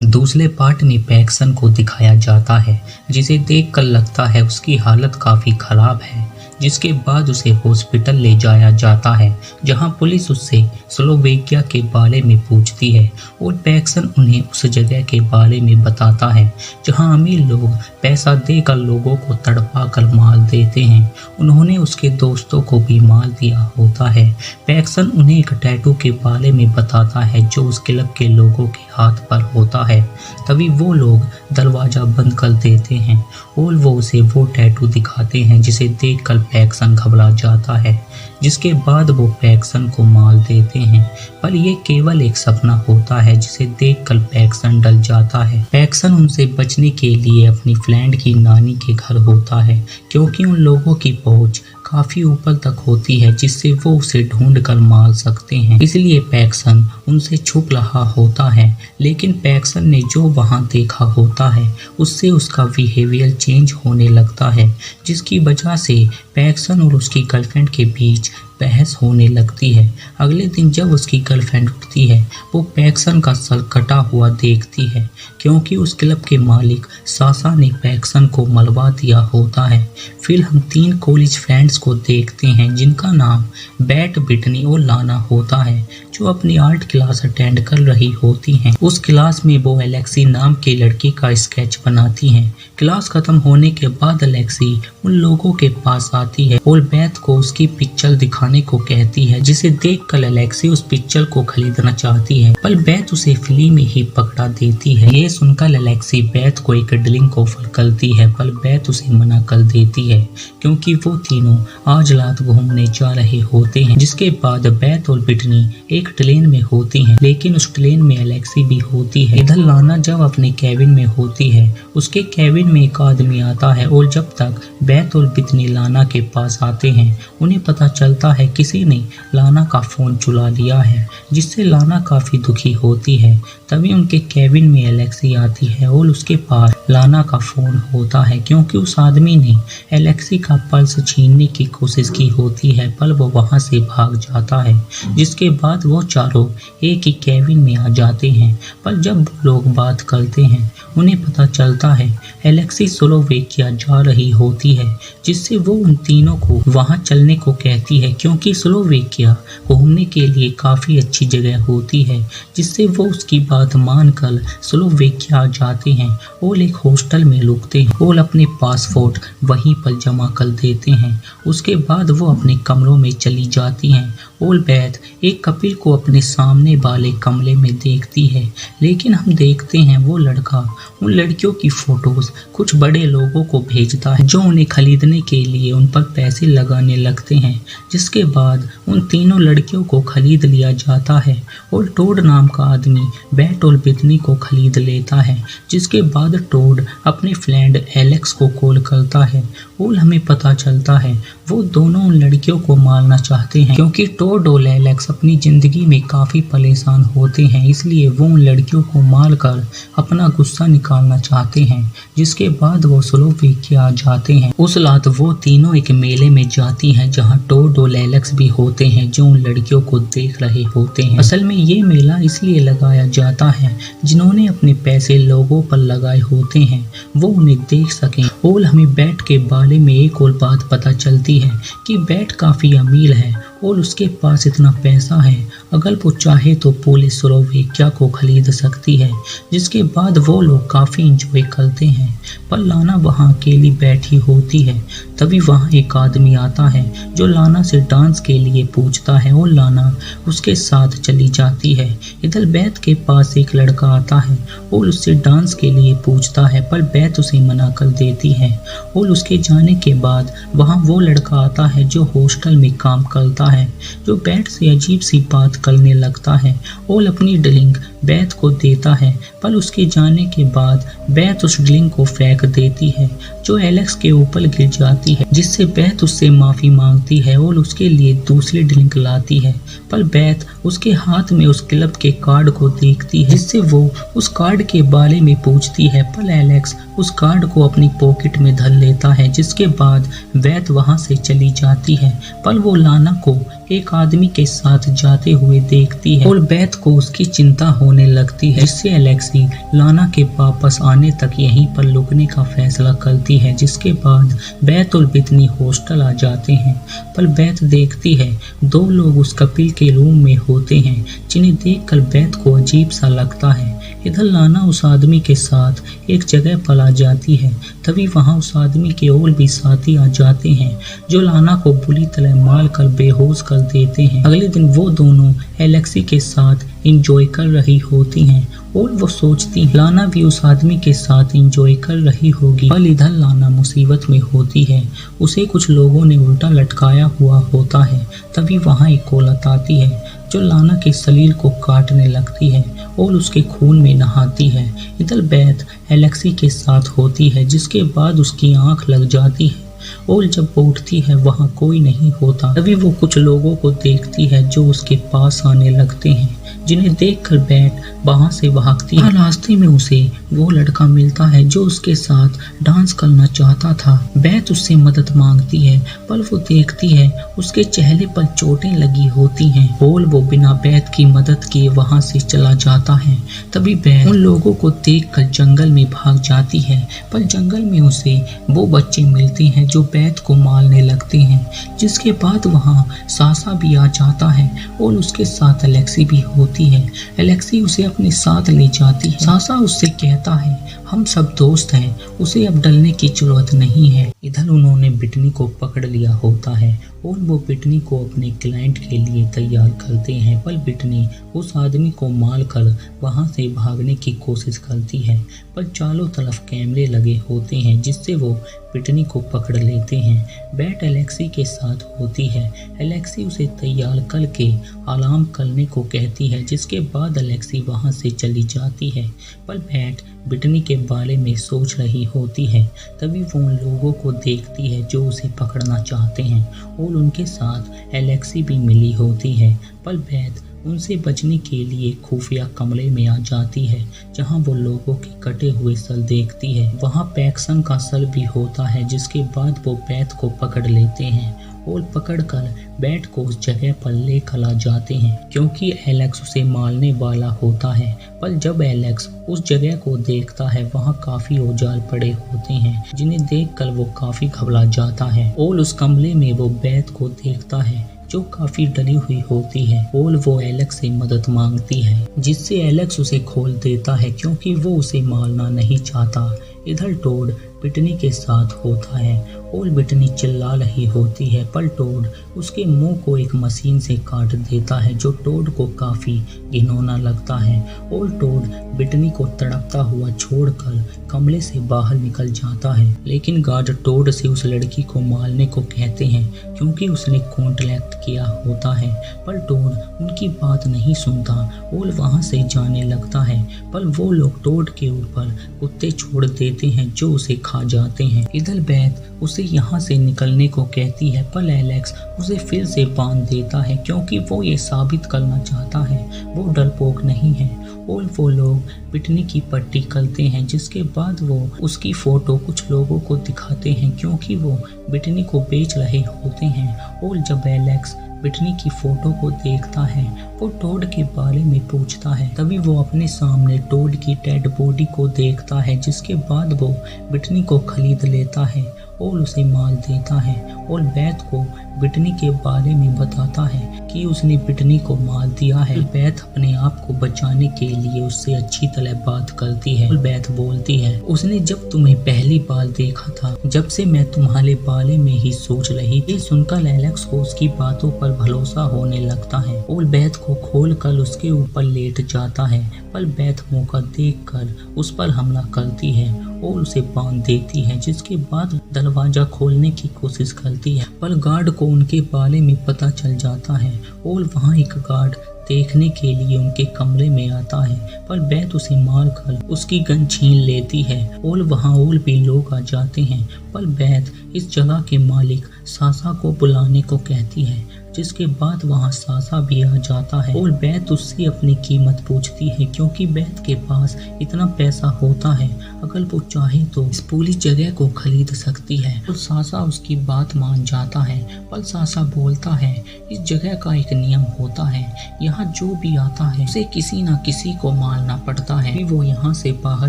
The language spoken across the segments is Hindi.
दूसरे पार्ट में पैक्सन को दिखाया जाता है, जिसे देखकर लगता है उसकी हालत काफ़ी ख़राब है। जिसके बाद उसे हॉस्पिटल ले जाया जाता है, जहां पुलिस उससे स्लोवेकिया के बारे में पूछती है और पैक्सन उन्हें उस जगह के बारे में बताता है जहां अमीर लोग पैसा देकर लोगों को तड़पा कर मार देते हैं। उन्होंने उसके दोस्तों को भी मार दिया होता है। पैक्सन उन्हें एक टैटू के बारे में बताता है जो उस क्लब के लोगों के हाथ पर होता है। तभी वो लोग दरवाज़ा बंद कर देते हैं और वो उसे वो टैटू दिखाते हैं, जिसे देखकर पैक्सन घबरा जाता है। जिसके बाद वो पैक्सन को मार देते हैं, पर ये केवल एक सपना होता है जिसे देखकर पैक्सन डर जाता है। पैक्सन उनसे बचने के लिए अपनी फ्रेंड की नानी के घर होता है, क्योंकि उन लोगों की पहुंच काफ़ी ऊपर तक होती है जिससे वो उसे ढूंढ कर मार सकते हैं। इसलिए पैक्सन उनसे छुप रहा होता है, लेकिन पैक्सन ने जो वहाँ देखा होता है उससे उसका बिहेवियर चेंज होने लगता है, जिसकी वजह से पैक्सन और उसकी गर्लफ्रेंड के बीच बहस होने लगती है। अगले दिन जब उसकी गर्लफ्रेंड उठती है, वो पैक्सन का सर कटा हुआ देखती है, क्योंकि उस क्लब के मालिक सासा ने पैक्सन को मरवा दिया होता है। फिर हम 3 कॉलेज फ्रेंड्स को देखते हैं जिनका नाम बैट, बिटनी और लाना होता है, जो अपनी आर्ट क्लास अटेंड कर रही होती हैं। उस क्लास में वो एलेक्सी नाम के लड़के का स्केच बनाती हैं। क्लास खत्म होने के बाद एलेक्सी उन लोगों के पास आती है और बैथ को उसकी पिक्चर दिखाने को कहती है, जिसे देखकर एलेक्सी उस पिक्चर को खरीदना चाहती है, पर बैथ उसे फ्री में ही पकड़ा देती है। ये सुनकर एलेक्सी बैथ को एक ड्रिंक ऑफर करती है, पर बैथ उसे मना कर देती है, क्योंकि वो तीनों आज रात घूमने जा रहे होते हैं। जिसके बाद बैथ और बिटनी एक ट्रेन में होती हैं, लेकिन उस ट्रेन में एलेक्सी भी होती है। इधर लाना जब अपने कैबिन में होती है, उसके कैबिन में एक आदमी आता है और जब तक बैथ और बिटनी लाना के पास आते हैं, उन्हें पता चलता है किसी ने लाना का फोन चुरा लिया है, जिससे लाना काफी दुखी होती है। तभी उनके कैबिन में एलेक्सी आती है और उसके पास लाना का फोन होता है, क्योंकि उस आदमी ने एलेक्सी का पर्स छीनने की कोशिश की होती है, पर वो वहां से भाग जाता है। जिसके बाद वो चारों एक ही कैबिन में आ जाते हैं, पर जब वो लोग बात करते हैं उन्हें पता चलता है एलेक्सी स्लोवेकिया जा रही होती है, जिससे वो उन तीनों को वहां चलने को कहती है, क्योंकि स्लोवेकिया घूमने के लिए काफ़ी अच्छी जगह होती है। जिससे वो उसकी बात मानकर स्लोवेकिया जाते हैं और एक हॉस्टल में रुकते हैं और अपने पासपोर्ट वहीं पर जमा कर देते हैं। उसके बाद वो अपने कमरों में चली जाती हैं और बैथ एक कपिल को अपने सामने वाले कमरे में देखती है, लेकिन हम देखते हैं वो लड़का उन लड़कियों की फोटोज कुछ बड़े लोगों को भेजता है, जो उन्हें खरीदने के लिए उन पर पैसे लगाने लगते हैं। जिसके बाद उन तीनों लड़कियों को खरीद लिया जाता है और टोड नाम का आदमी बैट और बिटनी को खरीद लेता है। जिसके बाद टोड अपने फ्रेंड एलेक्स को कॉल करता है और हमें पता चलता है वो दोनों उन लड़कियों को मारना चाहते हैं, क्योंकि टोड और एलेक्स अपनी जिंदगी में काफी परेशान होते हैं, इसलिए वो उन लड़कियों को मारकर अपना गुस्सा निकालना चाहते हैं। जिसके बाद वो स्लोवेकिया आ जाते हैं। उस रात वो तीनों एक मेले में जाती हैं, जहां टोड और एलेक्स भी होते हैं, जो उन लड़कियों को देख रहे होते हैं। असल में ये मेला इसलिए लगाया जाता है जिन्होंने अपने पैसे लोगों पर लगाए होते हैं वो उन्हें देख सकें। और हमें बैट के बारे में एक और बात पता चलती है कि बैट काफी अमीर है और उसके पास इतना पैसा है, अगर वो चाहे तो पूरे स्लोवेकिया को खरीद सकती है। जिसके बाद वो लोग काफ़ी इंजॉय करते हैं, पर लाना वहाँ अकेली बैठी होती है। तभी वहाँ एक आदमी आता है जो लाना से डांस के लिए पूछता है और लाना उसके साथ चली जाती है। इधर बैथ के पास एक लड़का आता है और उससे डांस के लिए पूछता है, पर बैथ उसे मना कर देती है। और उसके जाने के बाद वहाँ वो लड़का आता है जो हॉस्टल में काम करता है, जो बैथ से अजीब सी बात करने लगता है और अपनी ड्रिंक बैथ को देता है, पर उसके जाने के बाद बैथ उस ड्रिंक को फेंक देती है, जो एलेक्स के ऊपर गिर जाती है। जिससे बैथ उससे माफ़ी मांगती है और उसके लिए दूसरी ड्रिंक लाती है, पर बैथ उसके हाथ में उस क्लब के कार्ड को देखती है, जिससे वो उस कार्ड के बारे में पूछती है, पर एलेक्स उस कार्ड को अपनी पॉकेट में धर लेता है। जिसके बाद बैथ वहां से चली जाती है, पर वो लाना को एक आदमी के साथ जाते हुए देखती है और बैथ को उसकी चिंता हो होने लगती है, जिससे एलेक्सी लाना के वापस आने तक यहीं पर रुकने का फैसला करती है। जिसके बाद बेथ और बिथनी हॉस्टल आ जाते हैं, पर बेथ देखती है 2 लोग उस कपिल के रूम में होते हैं, जिन्हें देखकर बेथ को अजीब सा लगता है। इधर लाना उस आदमी के साथ एक जगह पर आ जाती है। तभी वहां उस आदमी के और भी साथी आ जाते हैं, जो लाना को बुरी तरह मार कर बेहोश कर देते हैं। अगले दिन वो दोनों एलेक्सी के साथ एंजॉय कर रही होती हैं और वो सोचती लाना भी उस आदमी के साथ एंजॉय कर रही होगी। पर इधर लाना मुसीबत में होती है, उसे कुछ लोगों ने उल्टा लटकाया हुआ होता है। तभी वहाँ एक औरत आती है जो लाना के शरीर को काटने लगती है और उसके खून में नहाती है। इधर बेथ एलेक्सी के साथ होती है, जिसके बाद उसकी आंख लग जाती है और जब वो उठती है वहाँ कोई नहीं होता। तभी वो कुछ लोगों को देखती है जो उसके पास आने लगते हैं, जिन्हें देखकर बेथ वहाँ से भागती है। रास्ते में उसे वो लड़का मिलता है जो उसके साथ डांस करना चाहता था। बेथ उससे मदद मांगती है, पर वो देखती है उसके चेहरे पर चोटें लगी होती हैं और वो बिना बेथ की मदद किए वहाँ से चला जाता है। तभी बेथ उन लोगों को देखकर जंगल में भाग जाती है, पर जंगल में उसे वो बच्चे मिलते हैं जो बेथ को मारने लगते हैं। जिसके बाद वहाँ सासा भी आ जाता है और उसके साथ एलेक्सी भी होती है। एलेक्सी उसे अपने साथ ले जाती है। सासा उससे कहता है हम सब दोस्त हैं, उसे अब डरने की जरूरत नहीं है। इधर उन्होंने बिटनी को पकड़ लिया होता है और वो बिटनी को अपने क्लाइंट के लिए तैयार करते हैं, पर बिटनी उस आदमी को मारकर वहां से भागने की कोशिश करती है। पर चारों तरफ कैमरे लगे होते हैं, जिससे वो बिटनी को पकड़ लेते हैं। बेथ एलेक्सी के साथ होती है। एलेक्सी उसे तैयार करके आराम करने को कहती है, जिसके बाद एलेक्सी वहां से चली जाती है। पर बेथ बिटनी के बारे में सोच रही होती है। तभी वो उन लोगों को देखती है जो उसे पकड़ना चाहते हैं और उनके साथ एलेक्सी भी मिली होती है। पर बेथ उनसे बचने के लिए खुफिया कमरे में आ जाती है, जहां वो लोगों के कटे हुए सर देखती है। वहां पैक्सन का सर भी होता है, जिसके बाद वो बेथ को पकड़ लेते हैं और पकड़कर बेथ को उस जगह पर लेकर आ जाते हैं, क्योंकि एलेक्स उसे मारने वाला होता है। पर जब एलेक्स उस जगह को देखता है वहाँ काफी औजार पड़े होते हैं, जिन्हें देखकर वो काफी घबरा जाता है और उस कमरे में वो बेथ को देखता है जो काफी डरी हुई होती है और वो एलेक्स से मदद मांगती है, जिससे एलेक्स उसे खोल देता है क्योंकि वो उसे मारना नहीं चाहता। इधर टोड बिटनी के साथ होता है और बिटनी चिल्ला रही होती है, पर टोड उसके मुंह को एक मशीन से काट देता है, जो टोड को काफी घिनौना लगता है और टोड बिटनी को तड़पता हुआ छोड़कर कमरे से बाहर निकल जाता है। लेकिन गार्ड टोड से उस लड़की को मारने को कहते हैं क्योंकि उसने कॉन्ट्रैक्ट किया होता है, पर टोड उनकी बात नहीं सुनता और वहां से जाने लगता है। पर वो लोग टोड के ऊपर कुत्ते छोड़ देते हैं जो उसे खा जाते हैं। इधर बेथ उसे यहाँ से निकलने को कहती है, पर एलेक्स उसे फिर से बांध देता है क्योंकि वो ये साबित करना चाहता है वो डरपोक नहीं है। और वो लोग बिटनी की पट्टी करते हैं, जिसके बाद वो उसकी फोटो कुछ लोगों को दिखाते हैं क्योंकि वो बिटनी को बेच रहे होते हैं। और जब एलेक्स बिटनी की फोटो को देखता है वो टोड के बारे में पूछता है। तभी वो अपने सामने टोड की डेड बॉडी को देखता है, जिसके बाद वो बिटनी को खरीद लेता है और उसे मार देता है और बेथ को बिटनी के बारे में बताता है कि उसने बिटनी को मार दिया है। बेथ अपने आप को बचाने के लिए उससे अच्छी तरह बात करती है और बेथ बोलती है उसने जब तुम्हें पहली बार देखा था जब से मैं तुम्हारे बारे में ही सोच रही थी। सुनकर एलेक्स को उसकी बातों पर भरोसा होने लगता है और बेथ को खोलकर उसके ऊपर लेट जाता है, पर बेथ मौका देखकर उस पर हमला करती है और उसे बांध देती है, जिसके बाद दरवाजा खोलने की कोशिश करती है। पर गार्ड को उनके बारे में पता चल जाता है और वहाँ एक गार्ड देखने के लिए उनके कमरे में आता है, पर बेथ उसे मारकर उसकी गन छीन लेती है और वहाँ और भी लोग आ जाते हैं। पर बेथ इस जगह के मालिक सासा को बुलाने को कहती है। जिसके बाद वहाँ सासा भी आ जाता है और बेथ उससे अपनी कीमत पूछती है क्योंकि बेथ के पास इतना पैसा होता है, अगर वो चाहे तो इस पूरी जगह को खरीद सकती है। और सासा उसकी बात मान जाता है, पर सासा बोलता है इस जगह का एक नियम होता है, यहाँ जो भी आता है उसे किसी न किसी को मारना पड़ता है फिर वो यहाँ से बाहर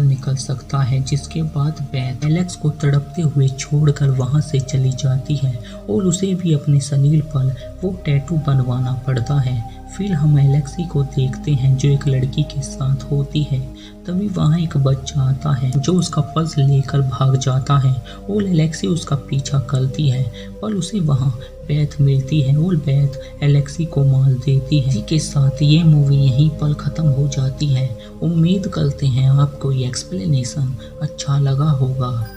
निकल सकता है। जिसके बाद बेथ एलेक्स को तड़पते हुए छोड़कर वहाँ से चली जाती है और उसे भी अपने शरीर पर वो टैटू बनवाना पड़ता है। फिर हम एलेक्सी को देखते हैं जो एक लड़की के साथ होती है। तभी वहाँ एक बच्चा आता है जो उसका पर्स लेकर भाग जाता है और एलेक्सी उसका पीछा करती है, पर उसे वहाँ बेथ मिलती है और बेथ एलेक्सी को मार देती है। इसी के साथ ये मूवी यहीं पर ख़त्म हो जाती है। उम्मीद करते हैं आपको ये एक्सप्लेनेशन अच्छा लगा होगा।